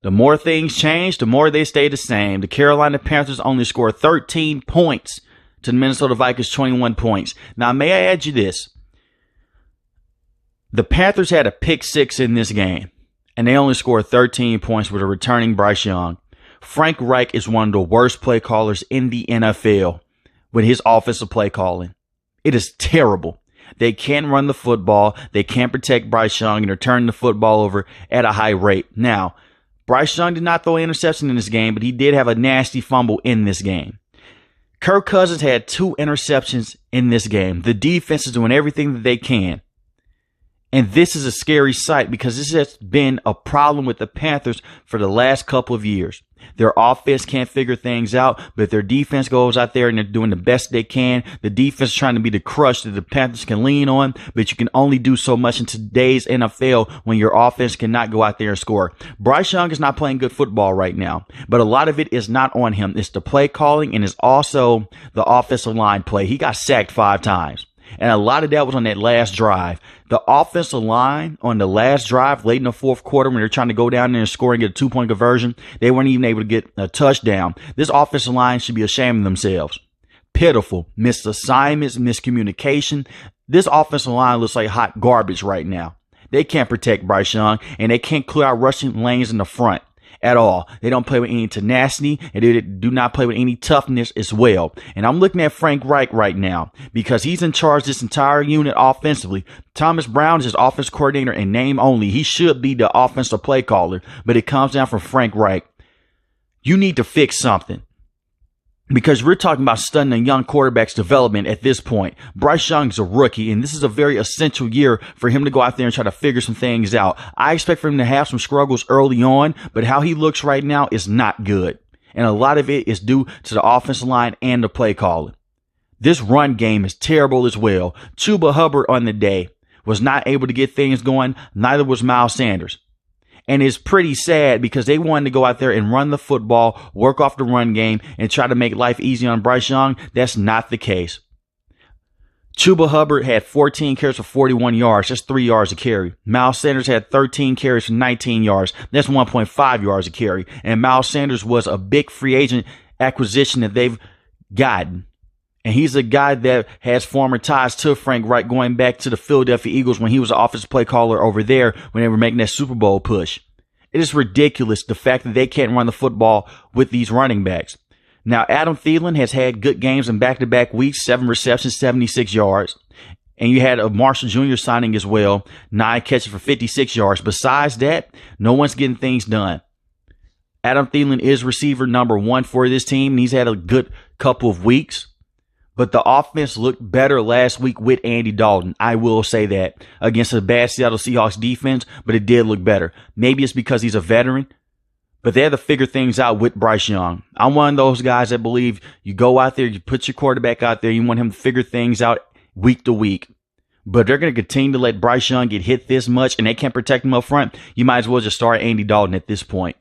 The more things change, the more they stay the same. The Carolina Panthers only scored 13 points to the Minnesota Vikings 21 points. Now, may I add you this? The Panthers had a pick six in this game, and they only scored 13 points with a returning Bryce Young. Frank Reich is one of the worst play callers in the NFL with his offensive play calling. It is terrible. They can't run the football. They can't protect Bryce Young, and they're turning the football over at a high rate. Now, Bryce Young did not throw an interception in this game, but he did have a nasty fumble in this game. Kirk Cousins had 2 interceptions in this game. The defense is doing everything that they can. And this is a scary sight because this has been a problem with the Panthers for the last couple of years. Their offense can't figure things out, but their defense goes out there and they're doing the best they can. The defense is trying to be the crush that the Panthers can lean on, but you can only do so much in today's NFL when your offense cannot go out there and score. Bryce Young is not playing good football right now, but a lot of it is not on him. It's the play calling and it's also the offensive line play. He got sacked 5 times. And a lot of that was on that last drive. The offensive line on the last drive, late in the fourth quarter, when they're trying to go down there and score and get a 2-point conversion, they weren't even able to get a touchdown. This offensive line should be ashamed of themselves. Pitiful. Missed assignments, miscommunication. This offensive line looks like hot garbage right now. They can't protect Bryce Young, and they can't clear out rushing lanes in the front at all. They don't play with any tenacity, and they do not play with any toughness as well. And I'm looking at Frank Reich right now because he's in charge of this entire unit offensively. Thomas Brown is his offense coordinator in name only. He should be the offensive play caller, but it comes down from Frank Reich. You need to fix something. Because we're talking about stunning a young quarterback's development at this point. Bryce Young's a rookie, and this is a very essential year for him to go out there and try to figure some things out. I expect for him to have some struggles early on, but how he looks right now is not good. And a lot of it is due to the offensive line and the play calling. This run game is terrible as well. Chuba Hubbard on the day was not able to get things going. Neither was Miles Sanders. And it's pretty sad because they wanted to go out there and run the football, work off the run game, and try to make life easy on Bryce Young. That's not the case. Chuba Hubbard had 14 carries for 41 yards. That's 3 yards a carry. Miles Sanders had 13 carries for 19 yards. That's 1.5 yards a carry. And Miles Sanders was a big free agent acquisition that they've gotten. And he's a guy that has former ties to Frank Reich going back to the Philadelphia Eagles when he was an offensive play caller over there when they were making that Super Bowl push. It is ridiculous the fact that they can't run the football with these running backs. Now, Adam Thielen has had good games in back-to-back weeks, 7 receptions, 76 yards. And you had a Marshall Jr. signing as well, 9 catches for 56 yards. Besides that, no one's getting things done. Adam Thielen is receiver number 1 for this team, and he's had a good couple of weeks. But the offense looked better last week with Andy Dalton. I will say that against a bad Seattle Seahawks defense, but it did look better. Maybe it's because he's a veteran, but they had to figure things out with Bryce Young. I'm one of those guys that believe you go out there, you put your quarterback out there, you want him to figure things out week to week. But they're going to continue to let Bryce Young get hit this much and they can't protect him up front. You might as well just start Andy Dalton at this point.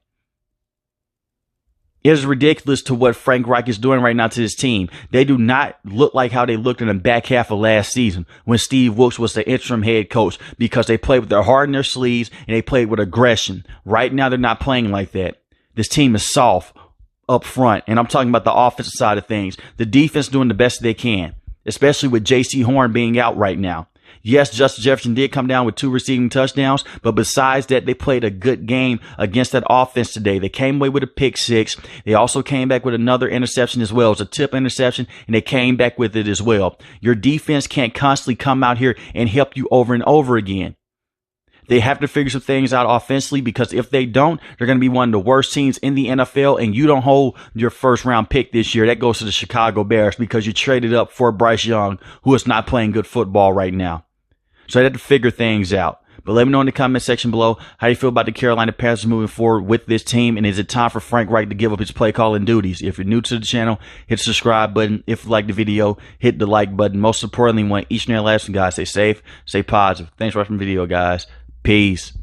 It is ridiculous to what Frank Reich is doing right now to this team. They do not look like how they looked in the back half of last season when Steve Wilks was the interim head coach because they played with their heart in their sleeves and they played with aggression. Right now, they're not playing like that. This team is soft up front, and I'm talking about the offensive side of things. The defense doing the best they can, especially with J.C. Horn being out right now. Yes, Justin Jefferson did come down with 2 receiving touchdowns, but besides that, they played a good game against that offense today. They came away with a pick 6. They also came back with another interception as well. It was a tip interception, and they came back with it as well. Your defense can't constantly come out here and help you over and over again. They have to figure some things out offensively because if they don't, they're going to be one of the worst teams in the NFL, and you don't hold your first-round pick this year. That goes to the Chicago Bears because you traded up for Bryce Young, who is not playing good football right now. So they have to figure things out. But let me know in the comment section below how you feel about the Carolina Panthers moving forward with this team. And is it time for Frank Reich to give up his play calling duties? If you're new to the channel, hit the subscribe button. If you like the video, hit the like button. Most importantly, want each and every last one, guys, stay safe, stay positive. Thanks for watching the video, guys. Peace.